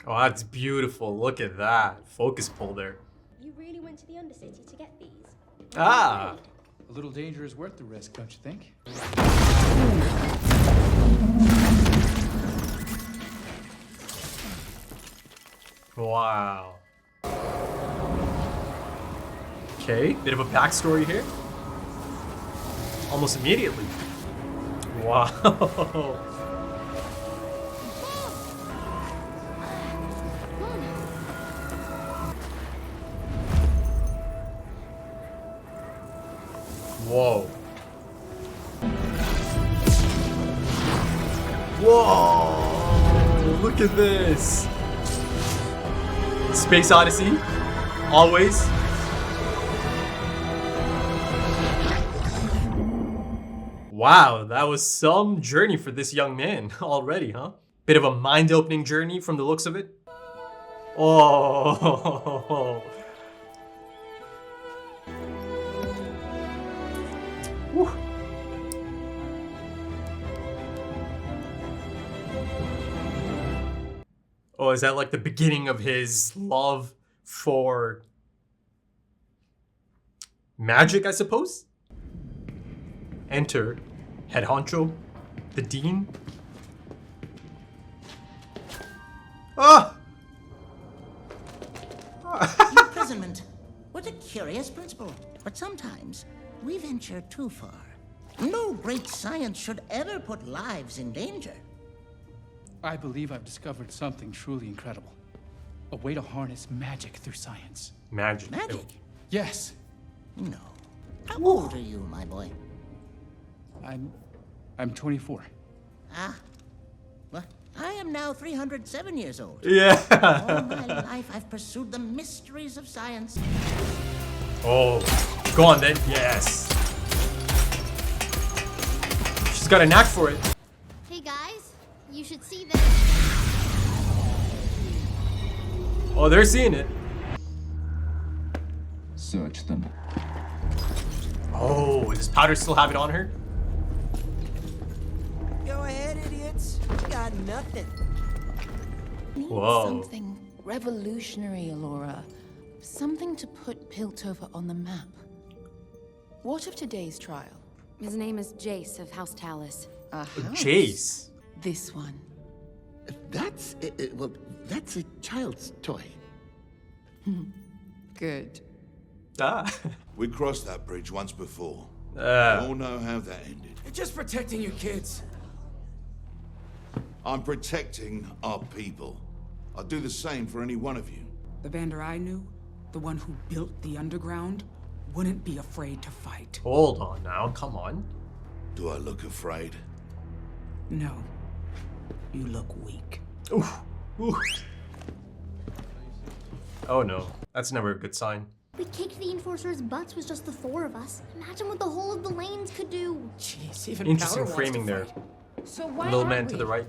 Oh, that's beautiful. Look at that. Focus pull there. You really went to the Undercity to get these? Ah. A little danger is worth the risk, don't you think? Wow. Okay, bit of a backstory here. Almost immediately. Wow. Whoa. Whoa! Look at this. Space Odyssey. Always. Wow, that was some journey for this young man already, huh? Bit of a mind-opening journey from the looks of it. Oh. Whew. Oh, is that like the beginning of his love for magic, I suppose? Enter head honcho, the dean. Ah! Imprisonment. What a curious principle. But sometimes we venture too far. No great science should ever put lives in danger. I believe I've discovered something truly incredible. A way to harness magic through science. Magic. Magic? Yes, No. How old are you, my boy? I'm 24. Ah. Well, I am now 307 years old. Yeah. All my life I've pursued the mysteries of science. Oh, go on then. Yes. She's got a knack for it. Hey guys, you should see this. Oh, they're seeing it. Search them. Oh, does Powder still have it on her? Go ahead, idiots. Got nothing. Whoa. Something revolutionary, Alora. Something to put Piltover on the map. What of today's trial? His name is Jayce of House Talis. A house? Jayce. This one. That's a child's toy. Good. Ah. We crossed that bridge once before. We Ah. all know how that ended. You're just protecting your kids. I'm protecting our people. I'll do the same for any one of you. The Vander I knew, the one who built the underground, wouldn't be afraid to fight. Hold on now. Come on. Do I look afraid? No. You look weak. Ooh. Ooh. Oh no. That's never a good sign. We kicked the Enforcer's butts with just the 4 of us. Imagine what the whole of the lanes could do. Jeez, even Interesting Powder framing wants to there. fight. So why Little aren't man we? to the right.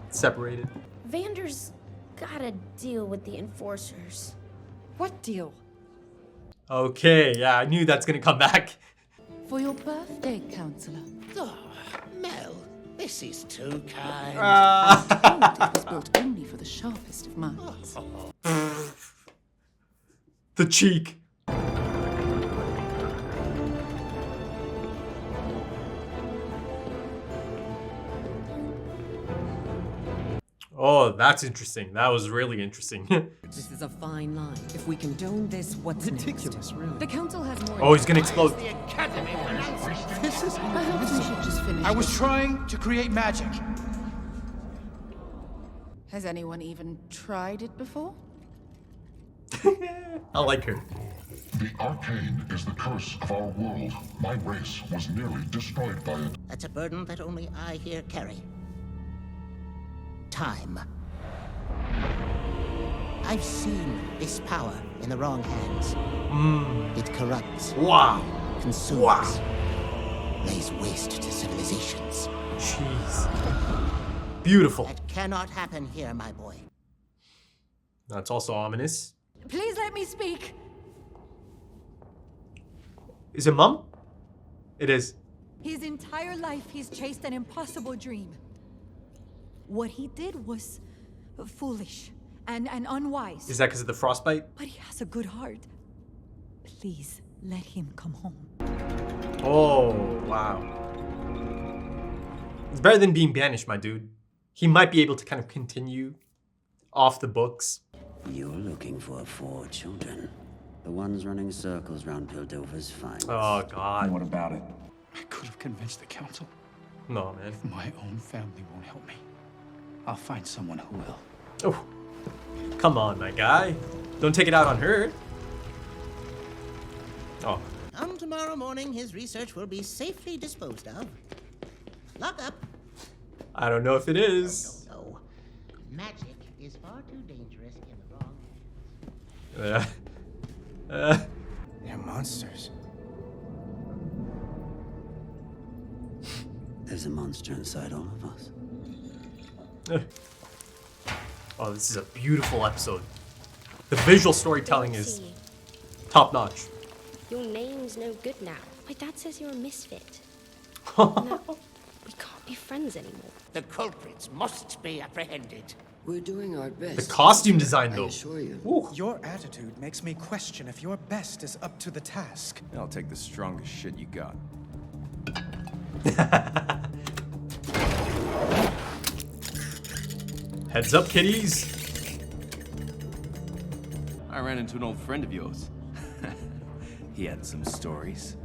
Separated. Vander's gotta deal with the Enforcers. What deal? Okay, yeah, I knew that's gonna come back. For your birthday, Counselor. Oh, Mel, this is too kind. Told it was built only for the sharpest of minds. The cheek. Oh, that's interesting. That was really interesting. This is a fine line. If we condone this, what's Ridiculous, really. The council has more. Oh, he's gonna explode. This is Perhaps we should just finish. I was trying to create magic. Has anyone even tried it before? I like her. The Arcane is the curse of our world. My race was nearly destroyed by it. That's a burden that only I here carry. Time. I've seen this power in the wrong hands. It corrupts, Wow. consumes, Wow. lays waste to civilizations. Jeez. Beautiful. That cannot happen here, my boy. That's also ominous. Please let me speak. Is it Mom? It is. His entire life, he's chased an impossible dream. What he did was foolish. and unwise. Is that because of the frostbite? But he has a good heart. Please, let him come home. Oh, wow. It's better than being banished, my dude. He might be able to kind of continue off the books. You're looking for 4 children. The ones running circles round Piltover's finest. Oh, God. What about it? I could have convinced the council. No, man. If my own family won't help me, I'll find someone who will. Oh, come on, my guy. Don't take it out on her. Oh. Come tomorrow morning, his research will be safely disposed of. Lock up. I don't know if it is. No. Magic is far too dangerous in the wrong hands. They're monsters. There's a monster inside all of us. Oh, this is a beautiful episode. The visual storytelling is top notch. Your name's no good now. My dad says you're a misfit. No, we can't be friends anymore. The culprits must be apprehended. We're doing our best. The costume design, though. I assure you. Ooh. Your attitude makes me question if your best is up to the task. I'll take the strongest shit you got. Heads up, kiddies. I ran into an old friend of yours. He had some stories.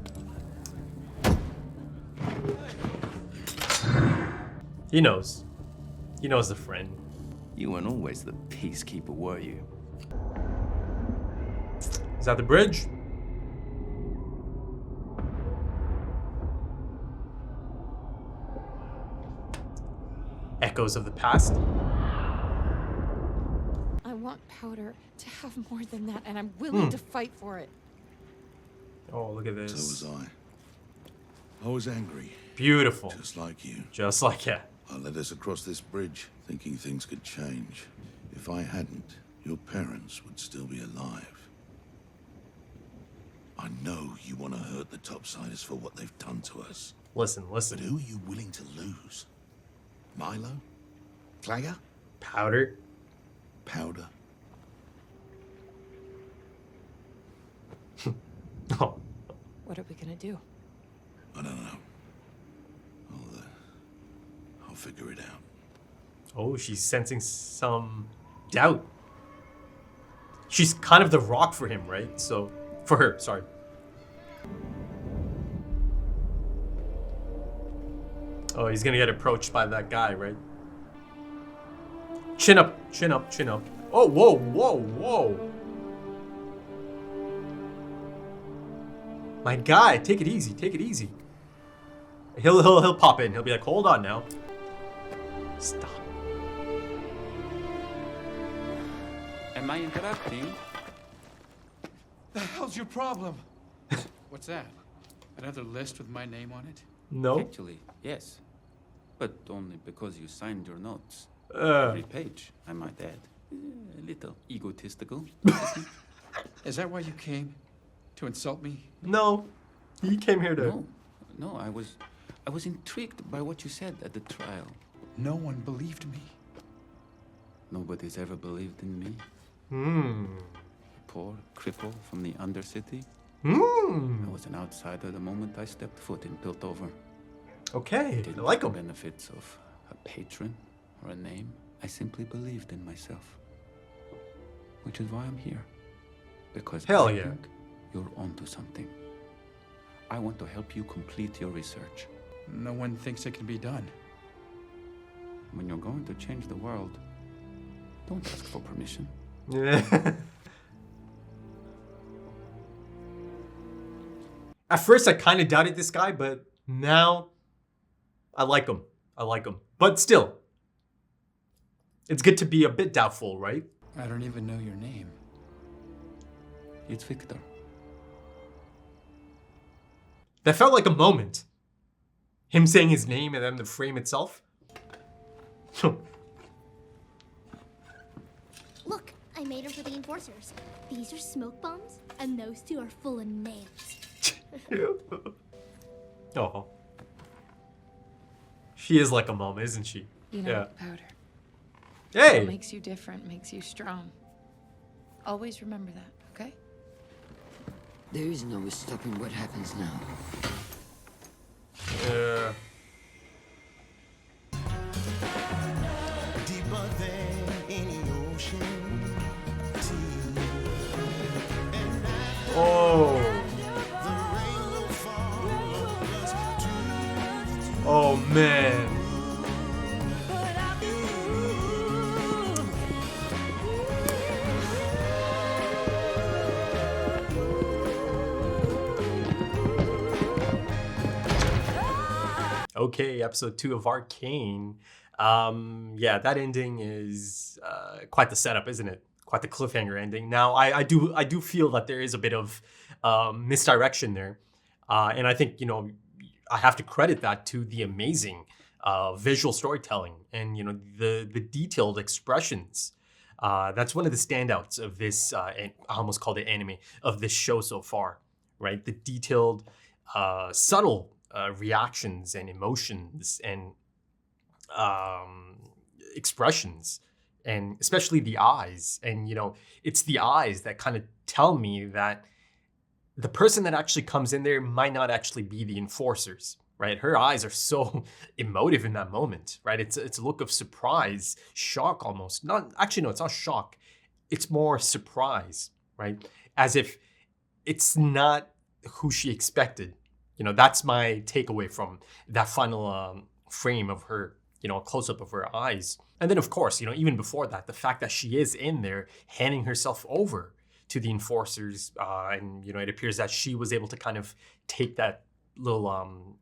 He knows. He knows the friend. You weren't always the peacekeeper, were you? Is that the bridge? Echoes of the past. I want Powder to have more than that, and I'm willing to fight for it. Oh, look at this. So was I. I was angry. Beautiful. Just like you. Just like, yeah. I led us across this bridge, thinking things could change. If I hadn't, your parents would still be alive. I know you want to hurt the Topsiders for what they've done to us. Listen. But who are you willing to lose? Milo? Clagger? Powder? Powder? Oh. What are we gonna do? I don't know. I'll figure it out. Oh, she's sensing some doubt. She's kind of the rock for him, right? So, for her, sorry. Oh, he's gonna get approached by that guy, right? Chin up, chin up, chin up. Oh, whoa, whoa, whoa. My guy, take it easy, take it easy. He'll pop in. He'll be like, hold on now. Stop. Am I interrupting? The hell's your problem? What's that? Another list with my name on it? No. Actually, yes. But only because you signed your notes. Uh. Every page, I might add. A little egotistical. Is that why you came? To insult me? No. He came here to... No, I was intrigued by what you said at the trial. No one believed me. Nobody's ever believed in me. Poor cripple from the Undercity. I was an outsider the moment I stepped foot in Piltover. Okay, Didn't I like have him. the benefits of a patron or a name. I simply believed in myself. Which is why I'm here. Because Hell I yeah. think you're onto something. I want to help you complete your research. No one thinks it can be done. When you're going to change the world, don't ask for permission. Yeah. At first, I kind of doubted this guy, but now I like him. I like him. But still, it's good to be a bit doubtful, right? I don't even know your name. It's Victor. That felt like a moment. Him saying his name and then the frame itself. Look, I made them for the enforcers. These are smoke bombs, and those two are full of nails. Oh. She is like a mom, isn't she? You know, Powder. Hey! What makes you different makes you strong. Always remember that, okay? There is no stopping what happens now. Yeah. Deeper than any ocean. Oh. Oh man. Okay, episode 2 of Arcane. Yeah, that ending is quite the setup, isn't it? Quite the cliffhanger ending. Now, I do feel that there is a bit of misdirection there, and I think I have to credit that to the amazing visual storytelling and the detailed expressions. That's one of the standouts of this. I almost called it anime of this show so far, right? The detailed, subtle reactions and emotions and expressions, and especially the eyes. And it's the eyes that kind of tell me that the person that actually comes in there might not actually be the enforcers, right? Her eyes are so emotive in that moment, right? It's a look of surprise, shock almost. Not actually, no, it's not shock. It's more surprise, right? As if it's not who she expected. That's my takeaway from that final frame of her, a close-up of her eyes. And then, of course, even before that, the fact that she is in there handing herself over to the enforcers, and it appears that she was able to kind of take that little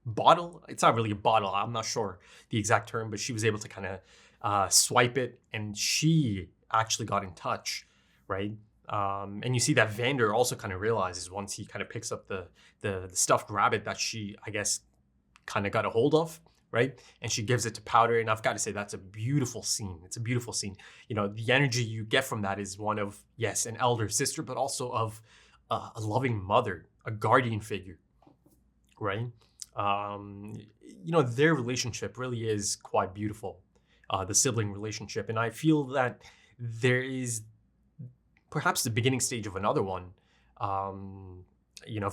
bottle. It's not really a bottle. I'm not sure the exact term, but she was able to kind of swipe it, and she actually got in touch, right? And you see that Vander also kind of realizes once he kind of picks up the stuffed rabbit that she, I guess, kind of got a hold of, right? And she gives it to Powder. And I've got to say, that's a beautiful scene. It's a beautiful scene. The energy you get from that is one of, yes, an elder sister, but also of a loving mother, a guardian figure, right? Their relationship really is quite beautiful, the sibling relationship. And I feel that there is perhaps the beginning stage of another one.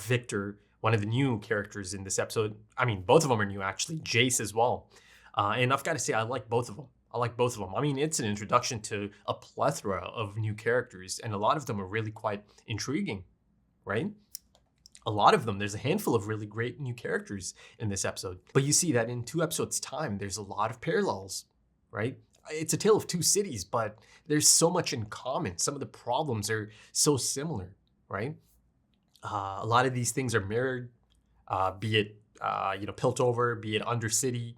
Victor, one of the new characters in this episode. I mean, both of them are new, actually. Jayce as well. And I've got to say, I like both of them. I mean, it's an introduction to a plethora of new characters, and a lot of them are really quite intriguing, right? A lot of them, there's a handful of really great new characters in this episode. But you see that in 2 episodes' time, there's a lot of parallels, right? It's a tale of 2 cities, but there's so much in common. Some of the problems are so similar, right? A lot of these things are mirrored, be it Piltover, be it Undercity.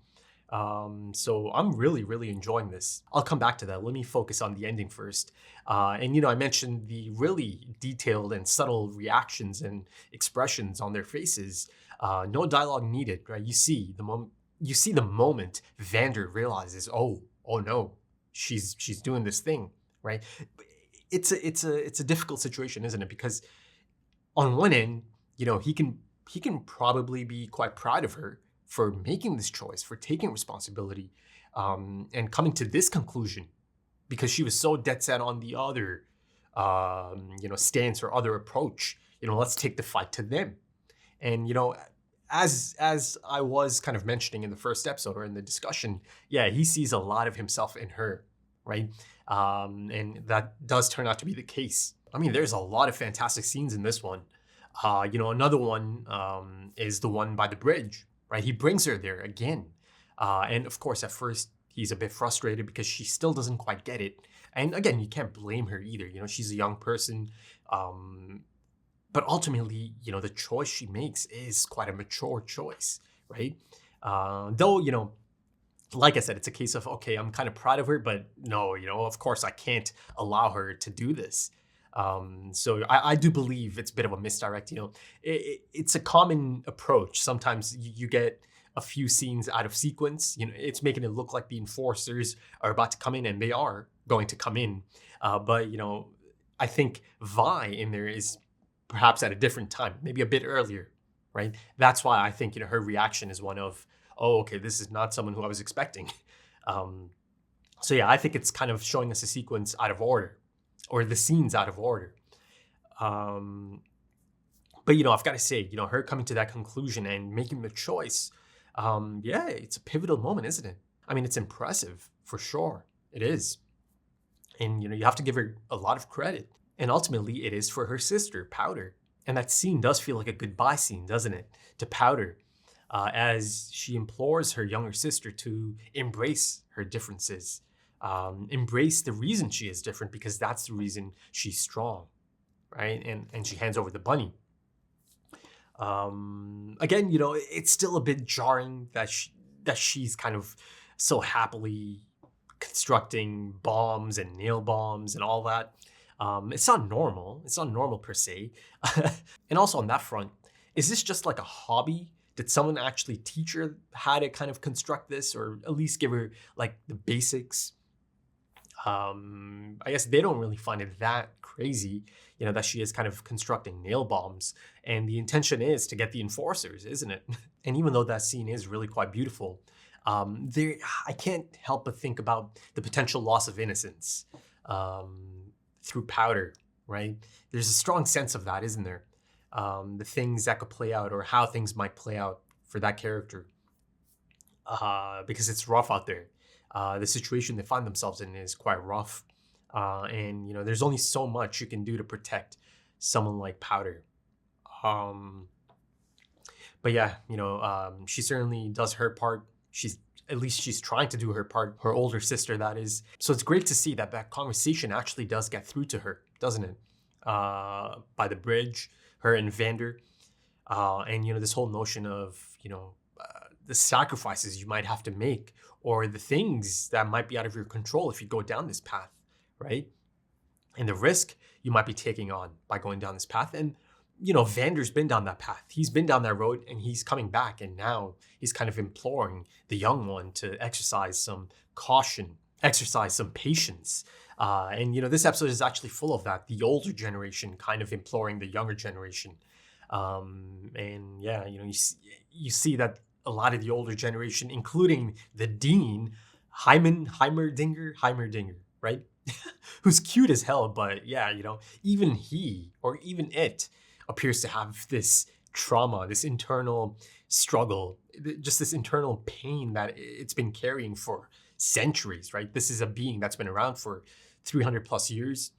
So I'm really, really enjoying this. I'll come back to that. Let me focus on the ending first. And I mentioned the really detailed and subtle reactions and expressions on their faces. No dialogue needed, right? You see the moment Vander realizes, oh no, she's doing this thing, right? It's a difficult situation, isn't it? Because on one end, he can probably be quite proud of her for making this choice, for taking responsibility, and coming to this conclusion, because she was so dead set on the other, stance or other approach. Let's take the fight to them. And as I was kind of mentioning in the first episode or in the discussion, yeah, he sees a lot of himself in her, right? And that does turn out to be the case. I mean, there's a lot of fantastic scenes in this one. Another one is the one by the bridge, right? He brings her there again. And of course, at first, he's a bit frustrated because she still doesn't quite get it. And again, you can't blame her either. She's a young person. But ultimately, the choice she makes is quite a mature choice, right? Though, like I said, it's a case of, okay, I'm kind of proud of her, but no, of course I can't allow her to do this. So I do believe it's a bit of a misdirect. It's a common approach. Sometimes you get a few scenes out of sequence. It's making it look like the enforcers are about to come in, and they are going to come in. But I think Vi in there is perhaps at a different time, maybe a bit earlier, right? That's why I think her reaction is one of, oh, okay, this is not someone who I was expecting. So yeah, I think it's kind of showing us a sequence out of order, or the scenes out of order. But I've got to say, her coming to that conclusion and making the choice, yeah, it's a pivotal moment, isn't it? I mean, it's impressive for sure. It is. And you have to give her a lot of credit. And ultimately, it is for her sister, Powder. And that scene does feel like a goodbye scene, doesn't it? To Powder, as she implores her younger sister to embrace her differences, embrace the reason she is different, because that's the reason she's strong, right? And she hands over the bunny. Again, it's still a bit jarring that she's kind of so happily constructing bombs and nail bombs and all that. It's not normal. It's not normal per se. And also on that front, is this just like a hobby? Did someone actually teach her how to kind of construct this, or at least give her like the basics? I guess they don't really find it that crazy, that she is kind of constructing nail bombs. And the intention is to get the enforcers, isn't it? And even though that scene is really quite beautiful, I can't help but think about the potential loss of innocence through Powder, right? There's a strong sense of that, isn't there? The things that could play out, or how things might play out for that character, because it's rough out there. The situation they find themselves in is quite rough. And there's only so much you can do to protect someone like Powder. But yeah, she certainly does her part. At least she's trying to do her part, her older sister, that is. So it's great to see that conversation actually does get through to her, doesn't it? By the bridge, her and Vander. And, this whole notion of, the sacrifices you might have to make, or the things that might be out of your control if you go down this path, right? And the risk you might be taking on by going down this path. And, Vander's been down that path. He's been down that road, and he's coming back. And now he's kind of imploring the young one to exercise some caution, exercise some patience. And, this episode is actually full of that. The older generation kind of imploring the younger generation. And yeah, you see that a lot of the older generation, including the dean, Heimerdinger, right? Who's cute as hell, but yeah, even he, or even it, appears to have this trauma, this internal struggle, just this internal pain that it's been carrying for centuries, right? This is a being that's been around for 300 plus years,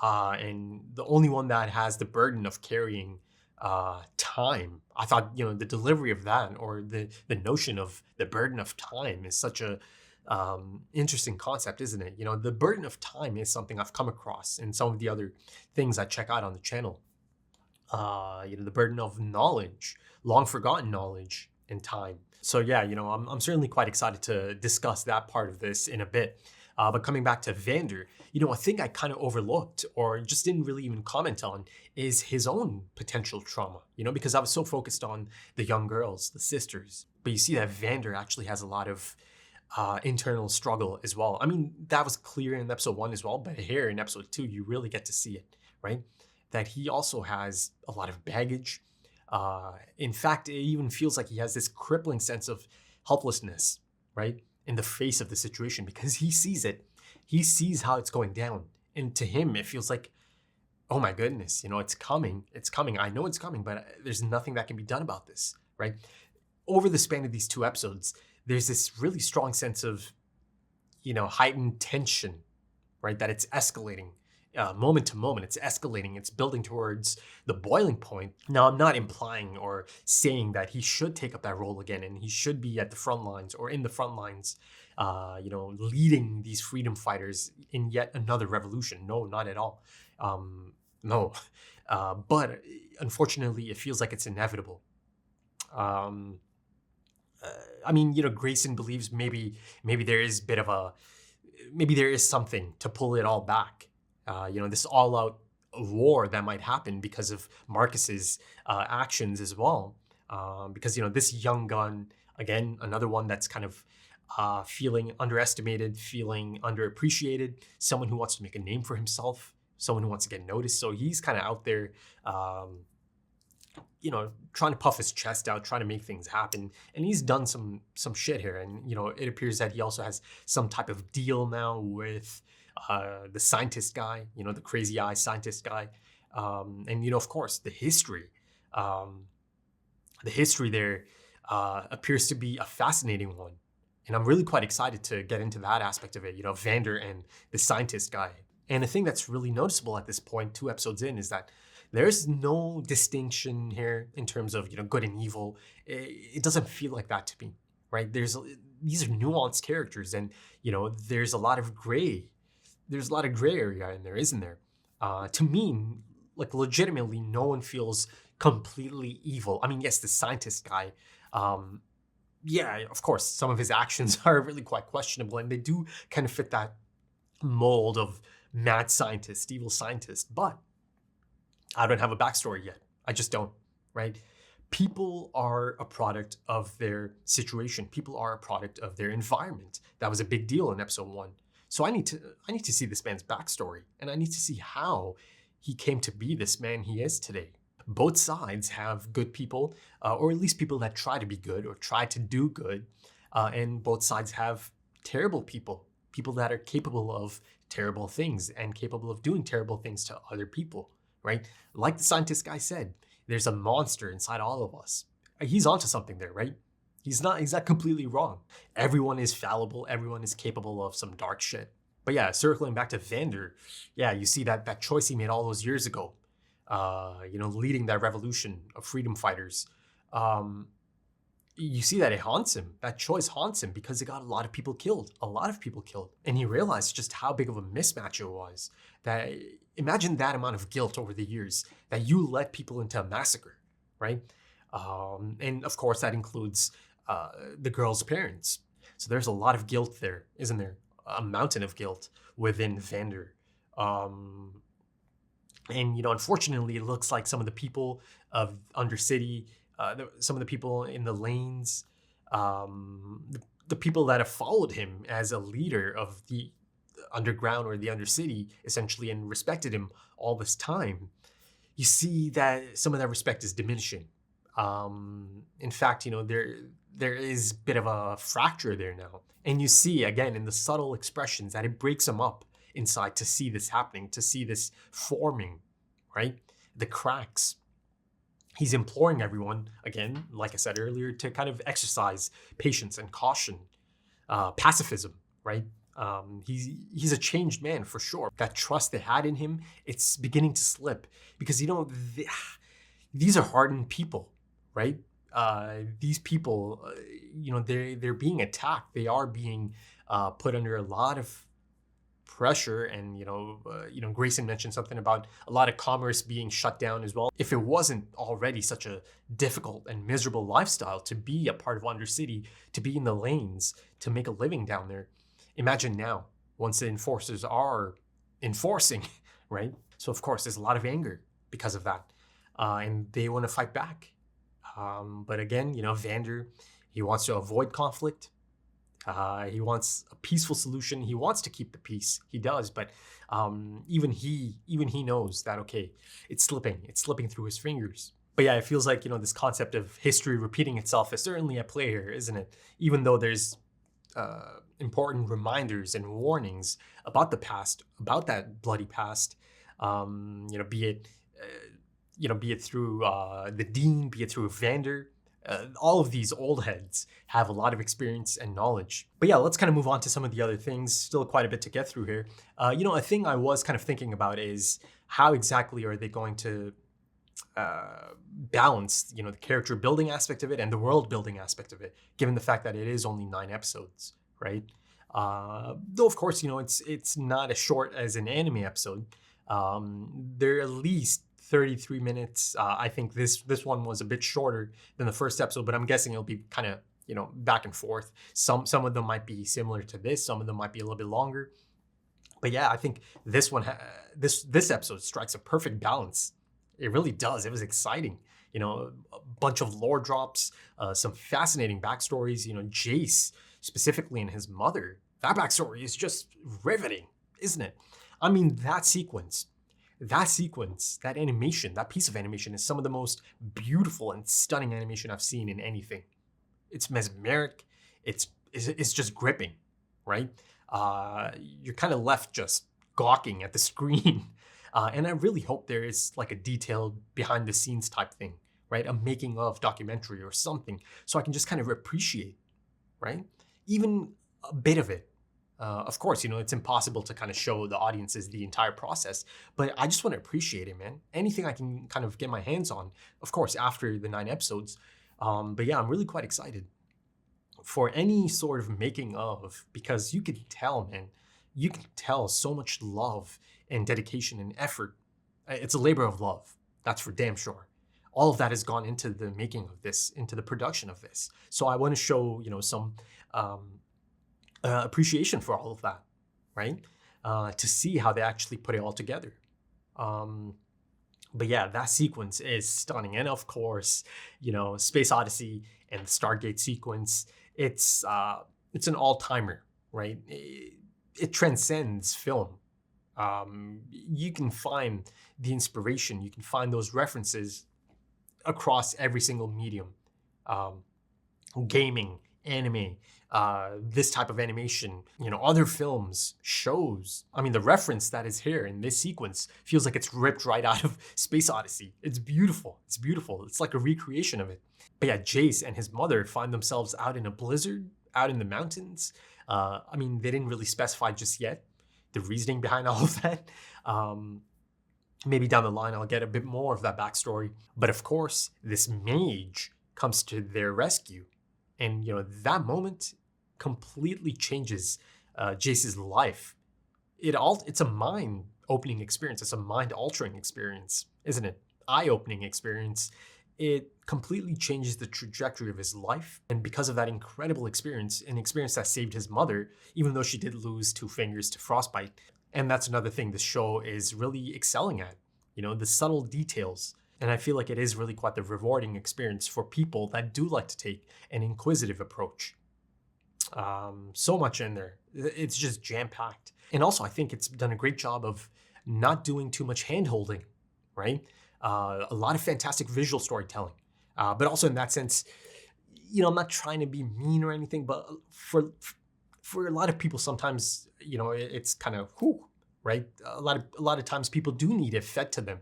and the only one that has the burden of carrying time. I thought, the delivery of that, or the notion of the burden of time, is such a interesting concept, isn't it? The burden of time is something I've come across in some of the other things I check out on the channel. The burden of knowledge, long forgotten knowledge and time. So yeah, I'm certainly quite excited to discuss that part of this in a bit. But coming back to Vander, a thing I kind of overlooked, or just didn't really even comment on, is his own potential trauma, because I was so focused on the young girls, the sisters. But you see that Vander actually has a lot of internal struggle as well. I mean, that was clear in episode 1 as well, but here in episode 2, you really get to see it, right? That he also has a lot of baggage. In fact, it even feels like he has this crippling sense of helplessness, right? In the face of the situation, because he sees it. He sees how it's going down. And to him, it feels like, oh my goodness, it's coming. It's coming. I know it's coming, but there's nothing that can be done about this, right? Over the span of these 2 episodes, there's this really strong sense of, heightened tension, right? That it's escalating. Moment to moment, it's escalating. It's building towards the boiling point. Now, I'm not implying or saying that he should take up that role again, and he should be at the front lines, or in the front lines, leading these freedom fighters in yet another revolution. No, not at all. No. But unfortunately, it feels like it's inevitable. Grayson believes maybe there is there is something to pull it all back. This all-out war that might happen because of Marcus's actions as well. Because, this young gun, again, another one that's kind of feeling underestimated, feeling underappreciated, someone who wants to make a name for himself, someone who wants to get noticed. So he's kind of out there, trying to puff his chest out, trying to make things happen. And he's done some shit here. And, it appears that he also has some type of deal now with the scientist guy, the crazy eye scientist guy. And, of course, the history. The history there appears to be a fascinating one. And I'm really quite excited to get into that aspect of it, Vander and the scientist guy. And the thing that's really noticeable at this point, 2 episodes in, is that there's no distinction here in terms of, good and evil. It doesn't feel like that to me, right? These are nuanced characters, and, there's a lot of gray. There's a lot of gray area in there, isn't there? To me, like, legitimately, no one feels completely evil. I mean, yes, the scientist guy, yeah, of course, some of his actions are really quite questionable, and they do kind of fit that mold of mad scientist, evil scientist, but I don't have a backstory yet. I just don't, right? People are a product of their situation. People are a product of their environment. That was a big deal in episode 1. So I need to see this man's backstory, and I need to see how he came to be this man he is today. Both sides have good people, or at least people that try to be good or try to do good, and both sides have terrible people that are capable of terrible things and capable of doing terrible things to other people, right? Like the scientist guy said, there's a monster inside all of us. He's onto something there, right? He's not completely wrong. Everyone is fallible. Everyone is capable of some dark shit. But yeah, circling back to Vander, yeah, you see that choice he made all those years ago, leading that revolution of freedom fighters. You see that it haunts him. That choice haunts him because it got a lot of people killed. And he realized just how big of a mismatch it was. That imagine that amount of guilt over the years that you led people into a massacre, right? And of course that includes the girl's parents. So there's a lot of guilt there, isn't there? A mountain of guilt within Vander. And, unfortunately, it looks like some of the people of Undercity, some of the people in the lanes, the people that have followed him as a leader of the underground or the Undercity, essentially, and respected him all this time, you see that some of that respect is diminishing. In fact, there is a bit of a fracture there now. And you see, again, in the subtle expressions that it breaks him up inside to see this happening, to see this forming, right? The cracks. He's imploring everyone, again, like I said earlier, to kind of exercise patience and caution, pacifism, right? He's a changed man for sure. That trust they had in him, it's beginning to slip because, these are hardened people, right? These people, they're being attacked. They are being put under a lot of pressure, and Grayson mentioned something about a lot of commerce being shut down as well. If it wasn't already such a difficult and miserable lifestyle to be a part of Undercity, to be in the lanes, to make a living down there, imagine now once the enforcers are enforcing, right? So of course there's a lot of anger because of that, and they want to fight back. But again, Vander, he wants to avoid conflict. He wants a peaceful solution. He wants to keep the peace. He does, but even he knows that, okay, it's slipping through his fingers. But yeah, it feels like, this concept of history repeating itself is certainly at play here, isn't it? Even though there's important reminders and warnings about the past, about that bloody past, be it through the Dean, be it through Vander. All of these old heads have a lot of experience and knowledge. But yeah, let's kind of move on to some of the other things. Still quite a bit to get through here. A thing I was kind of thinking about is how exactly are they going to balance, the character building aspect of it and the world building aspect of it, given the fact that it is only 9 episodes, right? Though of course, it's not as short as an anime episode. They're at least 33 minutes. I think this one was a bit shorter than the first episode, but I'm guessing it'll be kind of, back and forth. Some of them might be similar to this. Some of them might be a little bit longer. But yeah, I think this one, this episode strikes a perfect balance. It really does. It was exciting. A bunch of lore drops, some fascinating backstories. Jayce, specifically, and his mother. That backstory is just riveting, isn't it? I mean, that sequence, that sequence, that animation, that piece of animation is some of the most beautiful and stunning animation I've seen in anything. It's mesmeric. It's just gripping, right? You're kind of left just gawking at the screen. And I really hope there is like a detailed behind the scenes type thing, right? A making of documentary or something, so I can just kind of appreciate, right? Even a bit of it. Of course, it's impossible to kind of show the audiences the entire process, but I just want to appreciate it, man. Anything I can kind of get my hands on, of course, after the 9 episodes. But yeah, I'm really quite excited for any sort of making of, because you can tell, man, you can tell so much love and dedication and effort. It's a labor of love. That's for damn sure. All of that has gone into the making of this, into the production of this. So I want to show, some appreciation for all of that, right? To see how they actually put it all together. But yeah, that sequence is stunning. And of course, Space Odyssey and the Stargate sequence, it's an all-timer, right? It transcends film. You can find the inspiration, you can find those references across every single medium. Gaming, anime, this type of animation, other films, shows. I mean, the reference that is here in this sequence feels like it's ripped right out of Space Odyssey. It's beautiful. It's beautiful. It's like a recreation of it. But yeah, Jayce and his mother find themselves out in a blizzard, out in the mountains. I mean, they didn't really specify just yet the reasoning behind all of that. Maybe down the line, I'll get a bit more of that backstory. But of course, this mage comes to their rescue. And, that moment completely changes Jayce's life. It's a mind-opening experience. It's a mind-altering experience, isn't it? Eye-opening experience. It completely changes the trajectory of his life. And because of that incredible experience, an experience that saved his mother, even though she did lose 2 fingers to frostbite. And that's another thing this show is really excelling at, the subtle details. And I feel like it is really quite the rewarding experience for people that do like to take an inquisitive approach. So much in there. It's just jam-packed. And also, I think it's done a great job of not doing too much hand-holding, right? A lot of fantastic visual storytelling. But also in that sense, I'm not trying to be mean or anything, but for a lot of people, sometimes, it's kind of, right? A lot of times people do need it fed to them.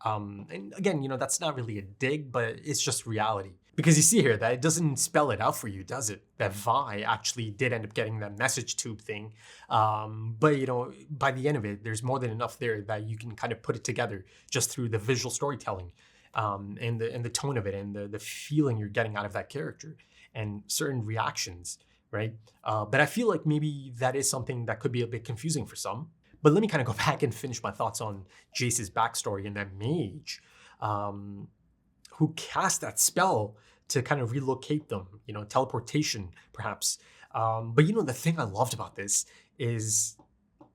And again, that's not really a dig, but it's just reality. Because you see here that it doesn't spell it out for you, does it? That Vi actually did end up getting that message tube thing. But, by the end of it, there's more than enough there that you can kind of put it together just through the visual storytelling and the tone of it and the feeling you're getting out of that character and certain reactions, right? But I feel like maybe that is something that could be a bit confusing for some. But let me kind of go back and finish my thoughts on Jayce's backstory and that mage who cast that spell to kind of relocate them, teleportation perhaps. But the thing I loved about this is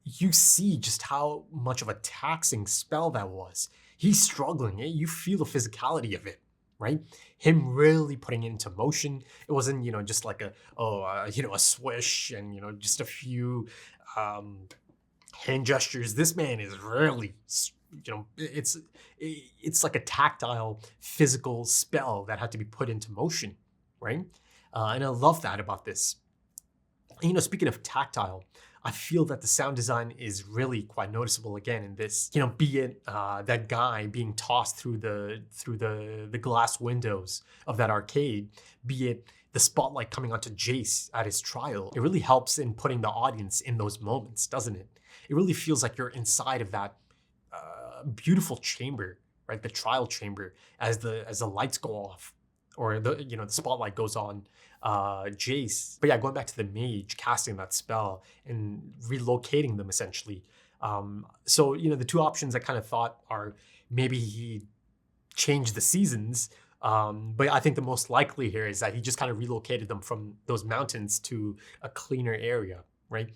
you see just how much of a taxing spell that was. He's struggling. You feel the physicality of it, right? Him really putting it into motion. It wasn't, just like a swish and, just a few hand gestures. This man is really, it's like a tactile, physical spell that had to be put into motion, right? And I love that about this. And, speaking of tactile, I feel that the sound design is really quite noticeable again in this. Be it that guy being tossed through the glass windows of that arcade, be it the spotlight coming onto Jayce at his trial. It really helps in putting the audience in those moments, doesn't it? It really feels like you're inside of that beautiful chamber, right? The trial chamber as the lights go off or the spotlight goes on Jayce. But yeah, going back to the mage casting that spell and relocating them essentially. So the 2 options I kind of thought are maybe he changed the seasons. But I think the most likely here is that he just kind of relocated them from those mountains to a cleaner area, right?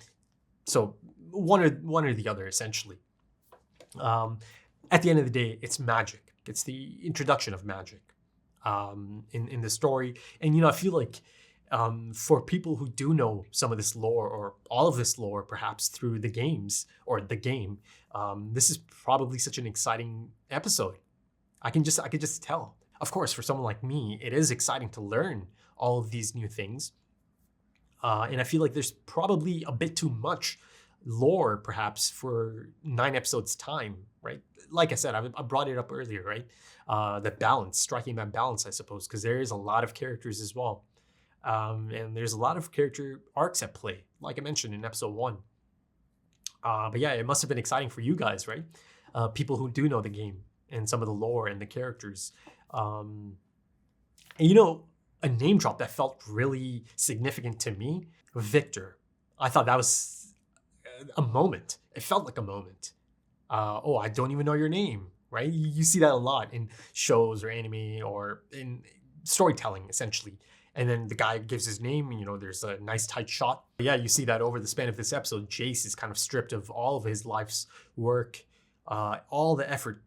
So one or the other, essentially. At the end of the day, it's magic. It's the introduction of magic in the story. And, I feel like For people who do know some of this lore or all of this lore, perhaps through the games or the game, this is probably such an exciting episode. I could just tell. Of course, for someone like me, it is exciting to learn all of these new things. And I feel like there's probably a bit too much lore, perhaps, for 9 episodes time, right? Like I said, I brought it up earlier, right? The balance, striking that balance, I suppose, because there is a lot of characters as well. And there's a lot of character arcs at play, like I mentioned in episode 1. But yeah, it must have been exciting for you guys, right? People who do know the game and some of the lore and the characters. And you know, a name drop that felt really significant to me, Victor. I thought that was a moment. It felt like a moment. Oh, I don't even know your name, right? You see that a lot in shows or anime or in storytelling, essentially. And then the guy gives his name, and, you know, there's a nice tight shot. But yeah, you see that over the span of this episode. Jayce is kind of stripped of all of his life's work, all the effort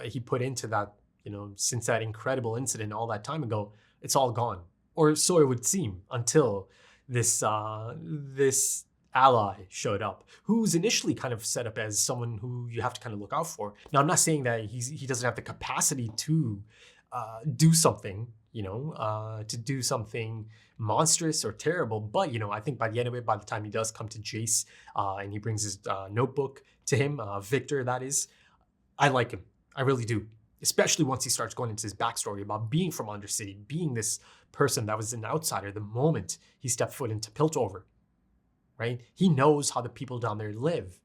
he put into that, you know, since that incredible incident all that time ago. It's all gone, or so it would seem, until this this ally showed up, who's initially kind of set up as someone who you have to kind of look out for. Now, I'm not saying that he doesn't have the capacity to do something, you know, to do something monstrous or terrible, but, you know, I think by the end of it, by the time he does come to Jayce and he brings his notebook to him, Victor, that is, I like him. I really do. Especially once he starts going into his backstory about being from Undercity, being this person that was an outsider the moment he stepped foot into Piltover, right? He knows how the people down there live,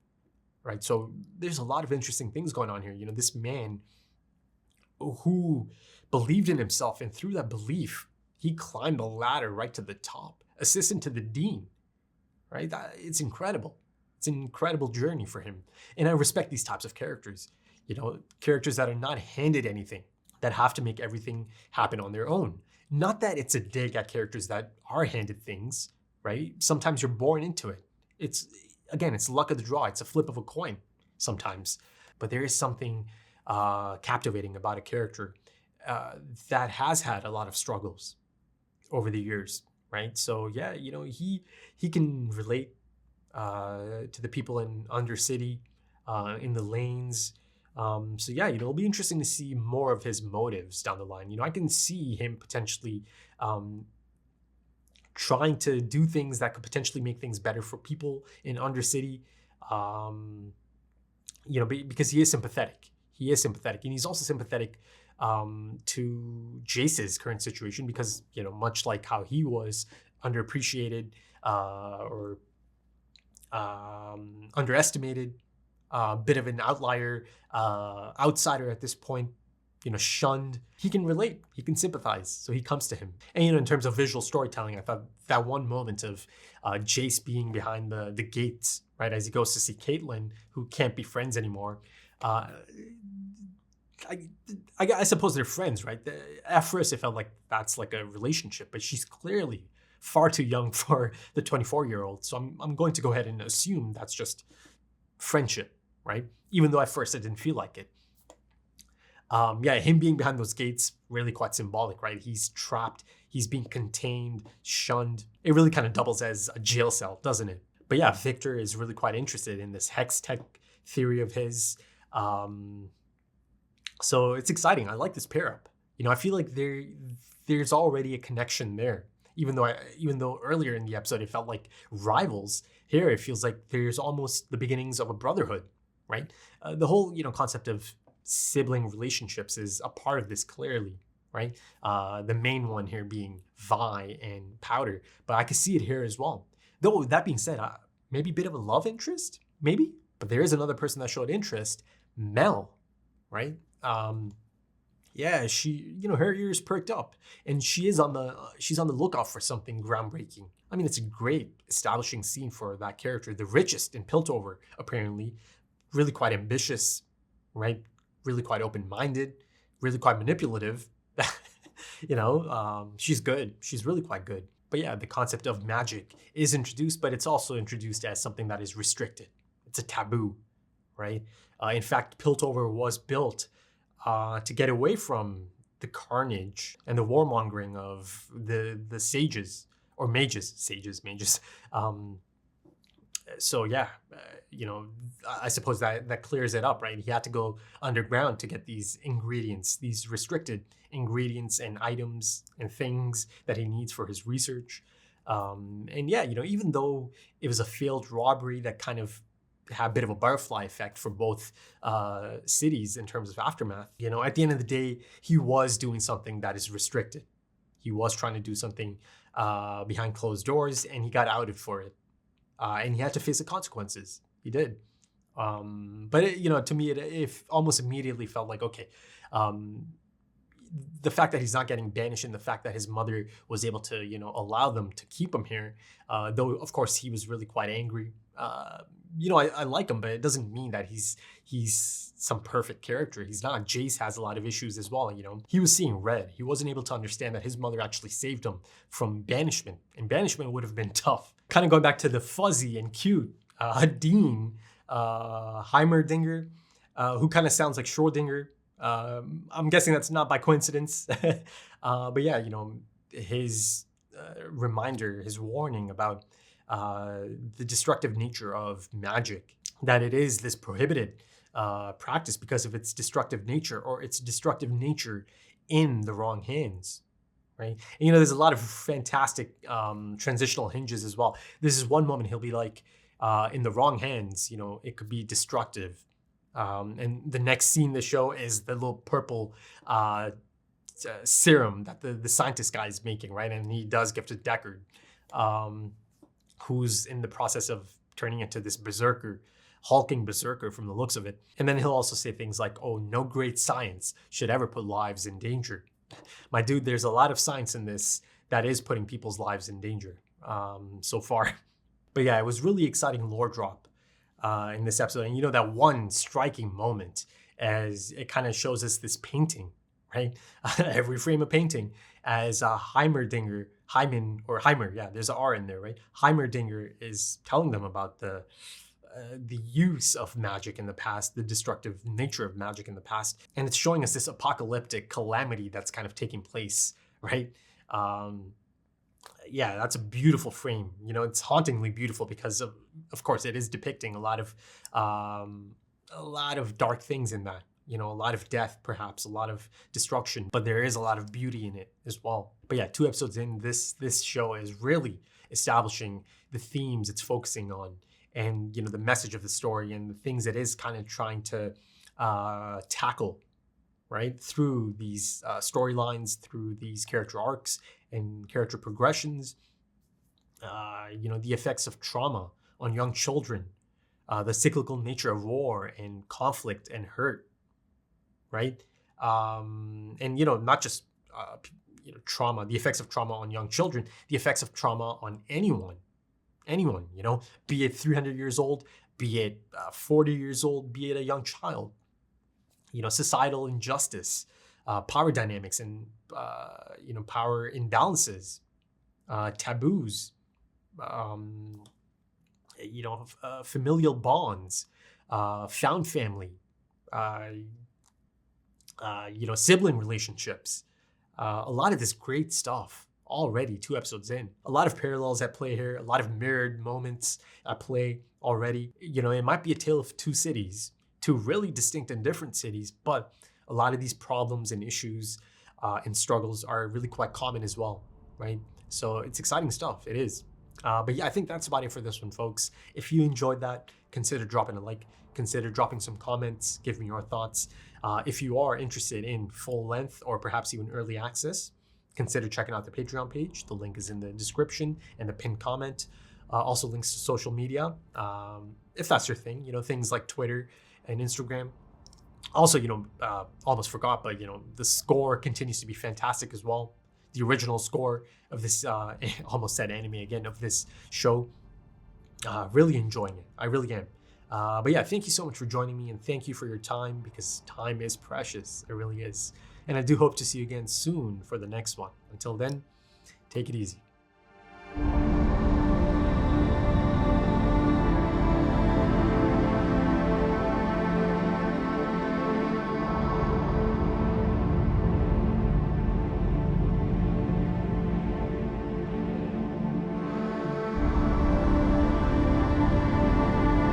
right? So there's a lot of interesting things going on here. You know, this man who believed in himself, and through that belief, he climbed the ladder right to the top, assistant to the dean, right? It's incredible. It's an incredible journey for him. And I respect these types of characters. You know, characters that are not handed anything, that have to make everything happen on their own. Not that it's a dig at characters that are handed things, right? Sometimes you're born into it. It's luck of the draw. It's a flip of a coin sometimes. But there is something captivating about a character that has had a lot of struggles over the years, right? So yeah, you know, he can relate to the people in Undercity, in the lanes. So yeah, you know, it'll be interesting to see more of his motives down the line. You know, I can see him potentially trying to do things that could potentially make things better for people in Undercity. You know, because he is sympathetic. He is sympathetic, and he's also sympathetic to Jayce's current situation because, you know, much like how he was underappreciated or underestimated, bit of an outlier, outsider at this point, you know, shunned. He can relate, he can sympathize, so he comes to him. And, you know, in terms of visual storytelling, I thought that one moment of Jayce being behind the gates, right, as he goes to see Caitlin, who can't be friends anymore. I suppose they're friends, right? At first, it felt like that's like a relationship, but she's clearly far too young for the 24-year-old. So I'm going to go ahead and assume that's just friendship, right? Even though at first it didn't feel like it. Yeah, him being behind those gates, really quite symbolic, right? He's trapped, he's being contained, shunned. It really kind of doubles as a jail cell, doesn't it? But yeah, Victor is really quite interested in this hex tech theory of his. So it's exciting. I like this pair up. You know, I feel like there's already a connection there. Even though earlier in the episode it felt like rivals, here it feels like there's almost the beginnings of a brotherhood, right? The whole, you know, concept of sibling relationships is a part of this clearly, right? The main one here being Vi and Powder, but I could see it here as well. Though that being said, maybe a bit of a love interest, maybe, but there is another person that showed interest, Mel, right? Yeah, she, you know, her ears perked up, and she's on the lookout for something groundbreaking. I mean, it's a great establishing scene for that character, the richest in Piltover, apparently, really quite ambitious, right? Really quite open-minded, really quite manipulative. You know, she's good. She's really quite good. But yeah, the concept of magic is introduced, but it's also introduced as something that is restricted. It's a taboo, right? In fact, Piltover was built to get away from the carnage and the warmongering of the sages, or mages, mages. So yeah, I suppose that clears it up, right? He had to go underground to get these ingredients, these restricted ingredients and items and things that he needs for his research. And yeah, even though it was a failed robbery that kind of had a bit of a butterfly effect for both cities in terms of aftermath, at the end of the day, he was doing something that is restricted. He was trying to do something behind closed doors, and he got outed for it. And he had to face the consequences. He did. But to me, it almost immediately felt like, okay, the fact that he's not getting banished and the fact that his mother was able to, allow them to keep him here, though of course he was really quite angry. I like him, but it doesn't mean that he's some perfect character. He's not. Jayce has a lot of issues as well. He was seeing red. He wasn't able to understand that his mother actually saved him from banishment, and banishment would have been tough. Kind of going back to the fuzzy and cute Dean Heimerdinger, who kind of sounds like Schrodinger. I'm guessing that's not by coincidence. But yeah, his reminder, his warning about the destructive nature of magic, that it is this prohibited practice because of its destructive nature, or its destructive nature in the wrong hands, right? And, there's a lot of fantastic transitional hinges as well. This is one moment he'll be like, in the wrong hands, it could be destructive. And the next scene in the show is the little purple serum that the scientist guy is making, right? And he does give to Deckard, who's in the process of turning into this berserker, hulking berserker from the looks of it. And then he'll also say things like, oh, no great science should ever put lives in danger. My dude, there's a lot of science in this that is putting people's lives in danger so far. But yeah, it was really exciting lore drop in this episode. And that one striking moment as it kind of shows us this painting, right? Every frame of painting as Heimer, yeah, there's an R in there, right? Heimerdinger is telling them about the use of magic in the past, the destructive nature of magic in the past. And it's showing us this apocalyptic calamity that's kind of taking place, right? Yeah, that's a beautiful frame. It's hauntingly beautiful because of course it is depicting a lot of dark things in that. A lot of death, perhaps a lot of destruction, but there is a lot of beauty in it as well. But yeah, 2 episodes in, this show is really establishing the themes it's focusing on, and the message of the story and the things it is kind of trying to tackle, right, through these storylines, through these character arcs and character progressions. The effects of trauma on young children, the cyclical nature of war and conflict and hurt, right? And not just trauma, the effects of trauma on young children, the effects of trauma on anyone, be it 300 years old, be it 40 years old, be it a young child. Societal injustice, power dynamics and power imbalances, taboos, familial bonds, found family, sibling relationships. A lot of this great stuff already 2 episodes in. A lot of parallels at play here, a lot of mirrored moments at play already. It might be a tale of 2 cities, 2 really distinct and different cities, but a lot of these problems and issues and struggles are really quite common as well, right? So it's exciting stuff. It is. But yeah, I think that's about it for this one, folks. If you enjoyed that, consider dropping a like, consider dropping some comments, give me your thoughts. If you are interested in full length or perhaps even early access, consider checking out the Patreon page. The link is in the description and the pinned comment. Also links to social media, if that's your thing, things like Twitter and Instagram. Also, almost forgot, but the score continues to be fantastic as well. The original score of this, almost said anime again, of this show. Really enjoying it. I really am. But yeah, thank you so much for joining me, and thank you for your time, because time is precious. It really is. And I do hope to see you again soon for the next one. Until then, take it easy.